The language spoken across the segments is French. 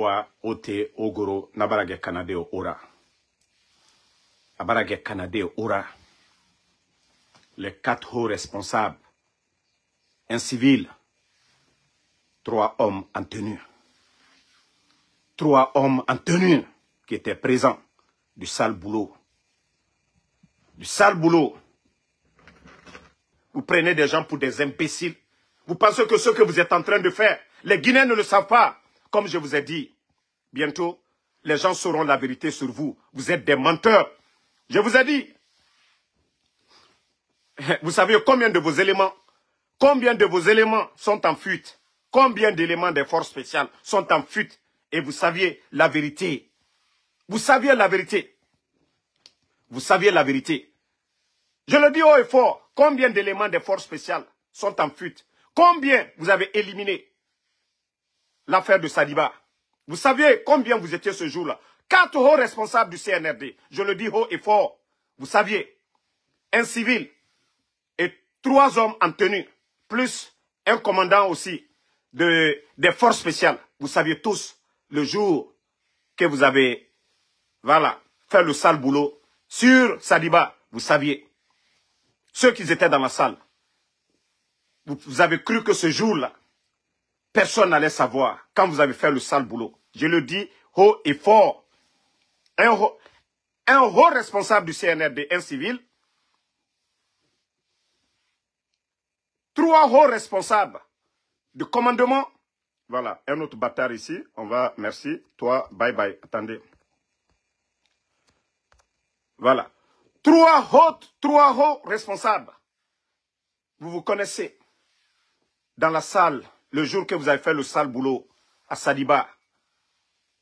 Owa, Ote, Ogoro, Nabarage Kanade, Ora. Nabarage Kanade, Ora. Les 4 hauts responsables. Un civil. 3 hommes en tenue. 3 hommes en tenue qui étaient présents. Du sale boulot. Du sale boulot. Vous prenez des gens pour des imbéciles. Vous pensez que ce que vous êtes en train de faire, les Guinéens ne le savent pas. Comme je vous ai dit, bientôt, les gens sauront la vérité sur vous. Vous êtes des menteurs. Je vous ai dit. Vous savez combien de vos éléments sont en fuite? Combien d'éléments des forces spéciales sont en fuite? Et vous saviez la vérité. Vous saviez la vérité. Vous saviez la vérité. Je le dis haut et fort. Combien d'éléments des forces spéciales sont en fuite? Combien vous avez éliminé l'affaire de Sadiba? Vous saviez combien vous étiez ce jour-là? 4 hauts responsables du CNRD. Je le dis haut et fort. Vous saviez. Un civil et 3 hommes en tenue. Plus un commandant aussi des forces spéciales. Vous saviez tous le jour que vous avez, voilà, fait le sale boulot sur Sadiba. Vous saviez. Ceux qui étaient dans la salle. Vous avez cru que ce jour-là, personne n'allait savoir quand vous avez fait le sale boulot. Je le dis haut et fort. Un haut responsable du CNRD, un civil. 3 hauts responsables de commandement. Voilà, un autre bâtard ici. On va, merci. Toi, bye bye. Attendez. Voilà. 3 hauts responsables. Vous vous connaissez. Dans la salle, le jour que vous avez fait le sale boulot à Sadiba.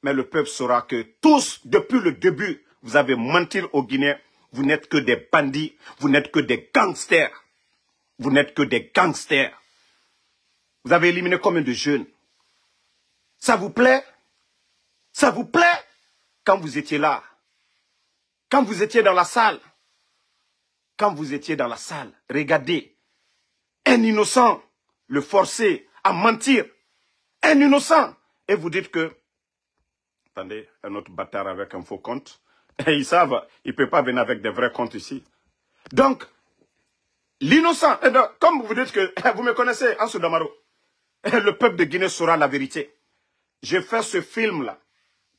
Mais le peuple saura que tous, depuis le début, vous avez menti aux Guinéens. Vous n'êtes que des bandits. Vous n'êtes que des gangsters. Vous n'êtes que des gangsters. Vous avez éliminé combien de jeunes? Ça vous plaît? Ça vous plaît? Quand vous étiez là. Quand vous étiez dans la salle. Quand vous étiez dans la salle. Regardez. Un innocent. Le forcer à mentir. Un innocent. Et vous dites que... Attendez, un autre bâtard avec un faux compte. Et ils savent, il ne peut pas venir avec des vrais comptes ici. Donc, l'innocent, comme vous dites que vous me connaissez, Ansou Damaro, le peuple de Guinée saura la vérité. J'ai fait ce film-là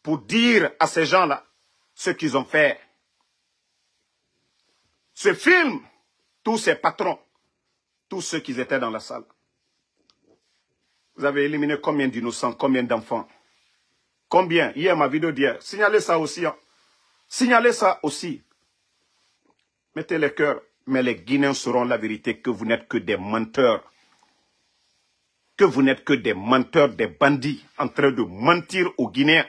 pour dire à ces gens-là ce qu'ils ont fait. Ce film, tous ces patrons, tous ceux qui étaient dans la salle. Vous avez éliminé combien d'innocents, combien d'enfants? Combien? Hier, ma vidéo d'hier. Signalez ça aussi. Hein. Signalez ça aussi. Mettez les cœurs. Mais les Guinéens sauront la vérité que vous n'êtes que des menteurs. Que vous n'êtes que des menteurs, des bandits, en train de mentir aux Guinéens.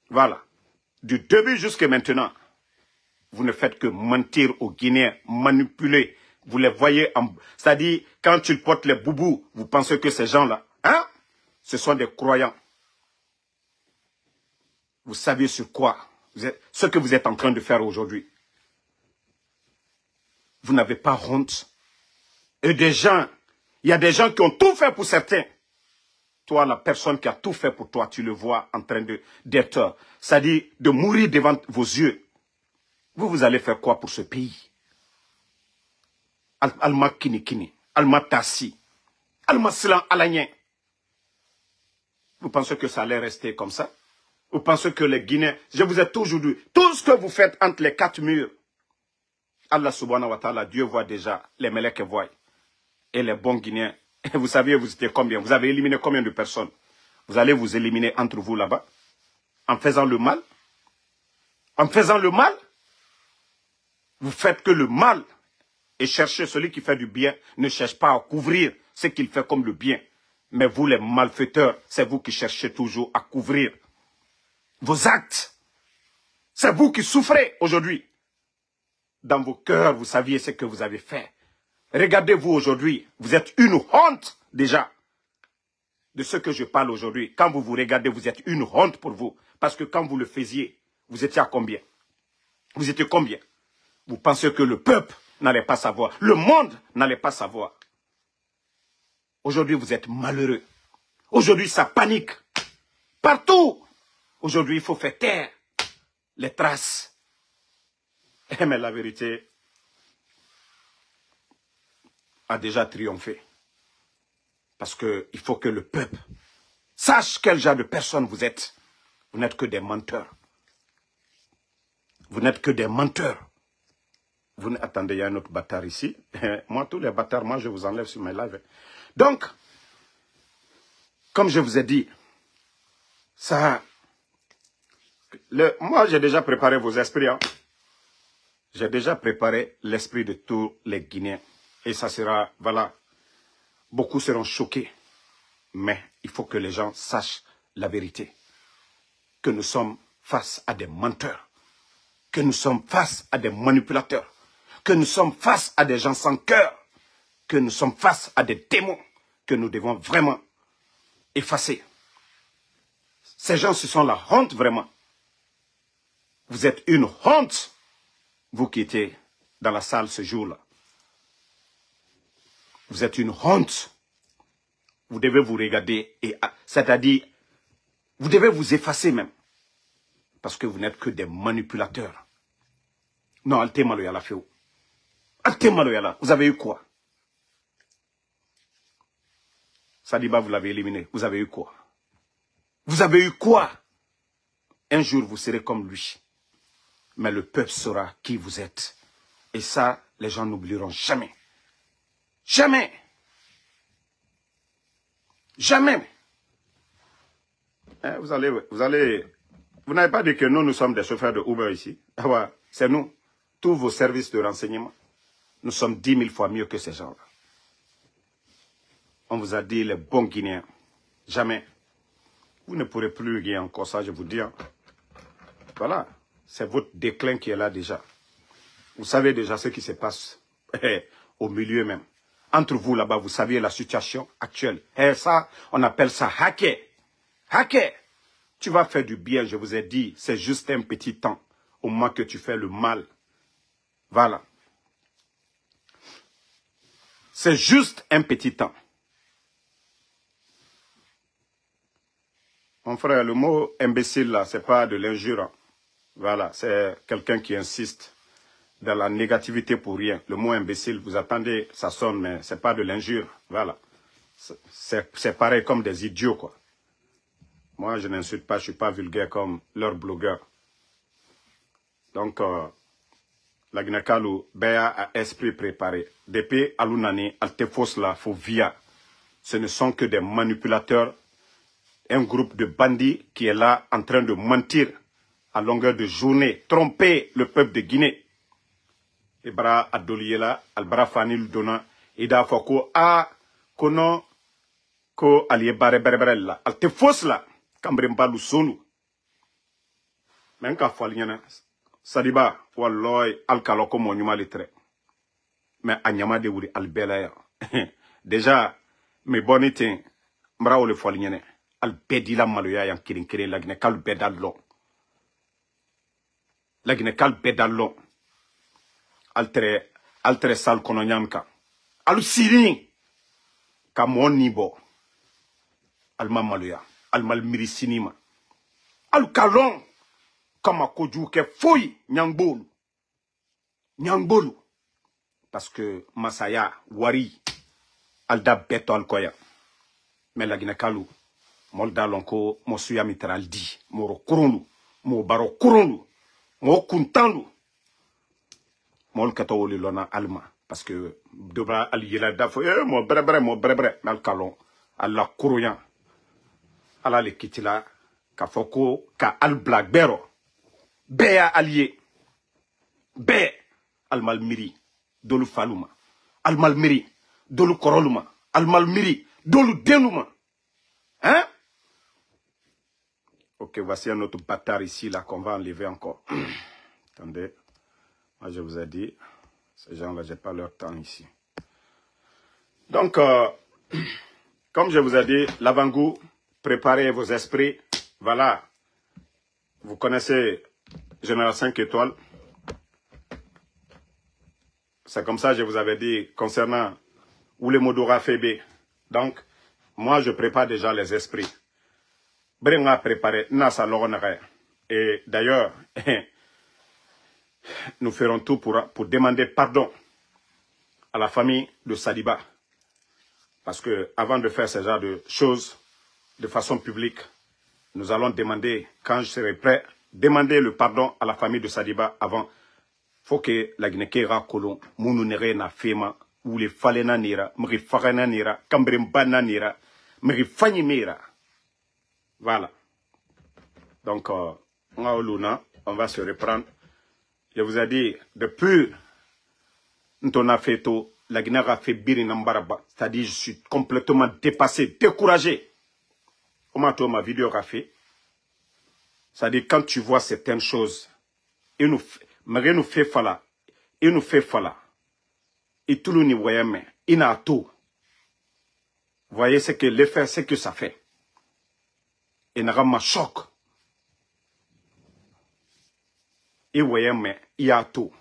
Voilà. Du début jusqu'à maintenant, vous ne faites que mentir aux Guinéens, manipuler. Vous les voyez, c'est-à-dire, quand ils portent les boubous, vous pensez que ces gens-là, hein, ce sont des croyants. Vous savez sur quoi, ce que vous êtes en train de faire aujourd'hui. Vous n'avez pas honte. Et des gens, il y a des gens qui ont tout fait pour certains. Toi, la personne qui a tout fait pour toi, tu le vois en train d'être, c'est-à-dire de mourir devant vos yeux. Vous allez faire quoi pour ce pays? Alma kini kini, alma tassi, alma silan alanyen. Vous pensez que ça allait rester comme ça? Vous pensez que les Guinéens, je vous ai toujours dit, tout ce que vous faites entre les 4 murs, Allah subhanahu wa ta'ala, Dieu voit déjà, les Melek voient. Et les bons Guinéens, vous saviez vous étiez combien? Vous avez éliminé combien de personnes? Vous allez vous éliminer entre vous là-bas? En faisant le mal? En faisant le mal? Vous faites que le mal. Et cherchez celui qui fait du bien, ne cherche pas à couvrir ce qu'il fait comme le bien. Mais vous les malfaiteurs, c'est vous qui cherchez toujours à couvrir vos actes. C'est vous qui souffrez aujourd'hui. Dans vos cœurs, vous saviez ce que vous avez fait. Regardez-vous aujourd'hui, vous êtes une honte déjà de ce que je parle aujourd'hui. Quand vous vous regardez, vous êtes une honte pour vous. Parce que quand vous le faisiez, vous étiez à combien? Vous étiez combien? Vous pensez que le peuple n'allait pas savoir. Le monde n'allait pas savoir. Aujourd'hui, vous êtes malheureux. Aujourd'hui, ça panique. Partout. Aujourd'hui, il faut faire taire les traces. Mais la vérité a déjà triomphé. Parce qu'il faut que le peuple sache quel genre de personne vous êtes. Vous n'êtes que des menteurs. Vous n'êtes que des menteurs. Attendez, il y a un autre bâtard ici. Moi, tous les bâtards, moi, je vous enlève sur mes lives. Donc, comme je vous ai dit, ça... moi, j'ai déjà préparé vos esprits. Hein. J'ai déjà préparé l'esprit de tous les Guinéens. Et ça sera, voilà, beaucoup seront choqués. Mais il faut que les gens sachent la vérité. Que nous sommes face à des menteurs. Que nous sommes face à des manipulateurs. Que nous sommes face à des gens sans cœur. Que nous sommes face à des démons que nous devons vraiment effacer. Ces gens, ce sont la honte vraiment. Vous êtes une honte, vous qui étiez dans la salle ce jour-là. Vous êtes une honte. Vous devez vous regarder, c'est-à-dire, vous devez vous effacer même. Parce que vous n'êtes que des manipulateurs. Non, Alte Maloyala fait où? Alte Maloyala, vous avez eu quoi? Sadiba, vous l'avez éliminé. Vous avez eu quoi? Vous avez eu quoi? Un jour, vous serez comme lui. Mais le peuple saura qui vous êtes. Et ça, les gens n'oublieront jamais. Jamais. Jamais. Hein, vous n'avez pas dit que nous sommes des chauffeurs de Uber ici. Ah ouais, c'est nous. Tous vos services de renseignement. Nous sommes 10 000 fois mieux que ces gens-là. On vous a dit les bons Guinéens. Jamais. Vous ne pourrez plus gagner encore ça, je vous dis. Hein. Voilà. C'est votre déclin qui est là déjà. Vous savez déjà ce qui se passe au milieu même. Entre vous là-bas, vous saviez la situation actuelle. Et ça, on appelle ça hacker. Hacker. Tu vas faire du bien, je vous ai dit. C'est juste un petit temps. Au moment que tu fais le mal. Voilà. C'est juste un petit temps. Mon frère, le mot imbécile là, c'est pas de l'injure. Hein. Voilà, c'est quelqu'un qui insiste dans la négativité pour rien. Le mot imbécile, vous attendez, ça sonne, mais c'est pas de l'injure. Voilà. C'est pareil comme des idiots, quoi. Moi, je n'insulte pas, je suis pas vulgaire comme leurs blogueurs. Donc, la Guinée-Kalou, Béa a esprit préparé. Depuis Alunani, Altefos là, Fovia, ce ne sont que des manipulateurs, un groupe de bandits qui est là en train de mentir à longueur de journée, tromper le peuple de Guinée. Ibra Adoliela, Albara Fanil Dona, Ida Foko, A, Kono, Ko Alie Bare Bereberella, Altefos là, Kambrembalu Sonu. Mais quand Faliana, Sadiba, Walloy, Alkaloko, mon yuma litre. Mais Anyama de Wuri Albelaya. Déjà, mes bonités, Mrao le Faliane, Albedila Maloya, Yan Kirinkiri, la Gnekal Bedalon. La Gnekal Bedalon. Altre sal kononyamka. Alu sirin. Ka mon nibo. Alma Maloya. Almal mirisinima. Alu kalon. Kama koju ke foyi nyangbolu. Nyangbolu. Parce que Masaya, Wari, Alda Beto Alkoya. Mais la Guinée-Kalou, Molda Lonko, Mosuya Mitraldi, Moro Kurundu, Mo Baro Kurundu, Mo Kuntandu, Mol Katawoli Lona Alma. Parce que Dobra Aliyela Dafo, mo brebre, Malkalon, Allah Kuruyan, Allah le Kitila, Kafoko, Ka Al Blackbero, Béa Allié, Bé, Almalmiri. Dolu faluma, almalmiri, dolu koroluma, almalmiri, dolu denuma. Hein? Ok, voici un autre bâtard ici, là, qu'on va enlever encore. Attendez, moi je vous ai dit, ces gens-là, j'ai pas leur temps ici. Donc, comme je vous ai dit, l'avant-goût, préparez vos esprits. Voilà, vous connaissez Général 5 étoiles. C'est comme ça que je vous avais dit concernant Oule Modora Fébé. Donc, moi, je prépare déjà les esprits. Brenga préparé Nasa Loronare. Et d'ailleurs, nous ferons tout pour demander pardon à la famille de Sadiba. Parce que avant de faire ce genre de choses de façon publique, nous allons demander, quand je serai prêt, demander le pardon à la famille de Sadiba avant. Faut que la Guinée-Kéra Kolon, Mounouneré na Fema, ou les Falena Nira, Mri Farena Nira, Kambrimbana Nira, Mri Fanyi Mira. Voilà. Donc, on va se reprendre. Je vous ai dit, depuis Ntona Feto, la Guinée a fait Birinambaraba. C'est-à-dire, je suis complètement dépassé, découragé. Comment toi, ma vidéo a fait? C'est-à-dire, quand tu vois certaines choses, il nous fait fala. Il nous fait fala. Et tout le monde voyait, mais il a tout. Vous voyez ce que l'effet, c'est que ça fait. Et n'a pas choc. Et vous voyez, mais il y a tout.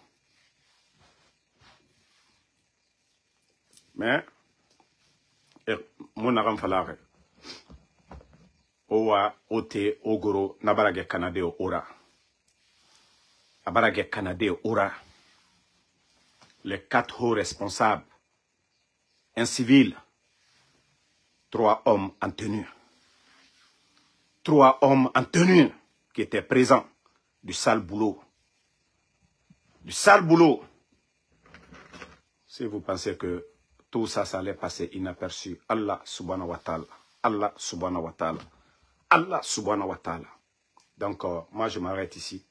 Mais, mon aram falare. Owa, ote, ogoro, nabarage Canadé ora. Abarage Canadé ora. Les 4 hauts responsables. Un civil. 3 hommes en tenue. 3 hommes en tenue qui étaient présents. Du sale boulot. Du sale boulot. Si vous pensez que tout ça, ça allait passer inaperçu, Allah subhanahu wa ta'ala. Allah subhanahu wa ta'ala. Allah subhanahu wa ta'ala. Donc, moi, je m'arrête ici.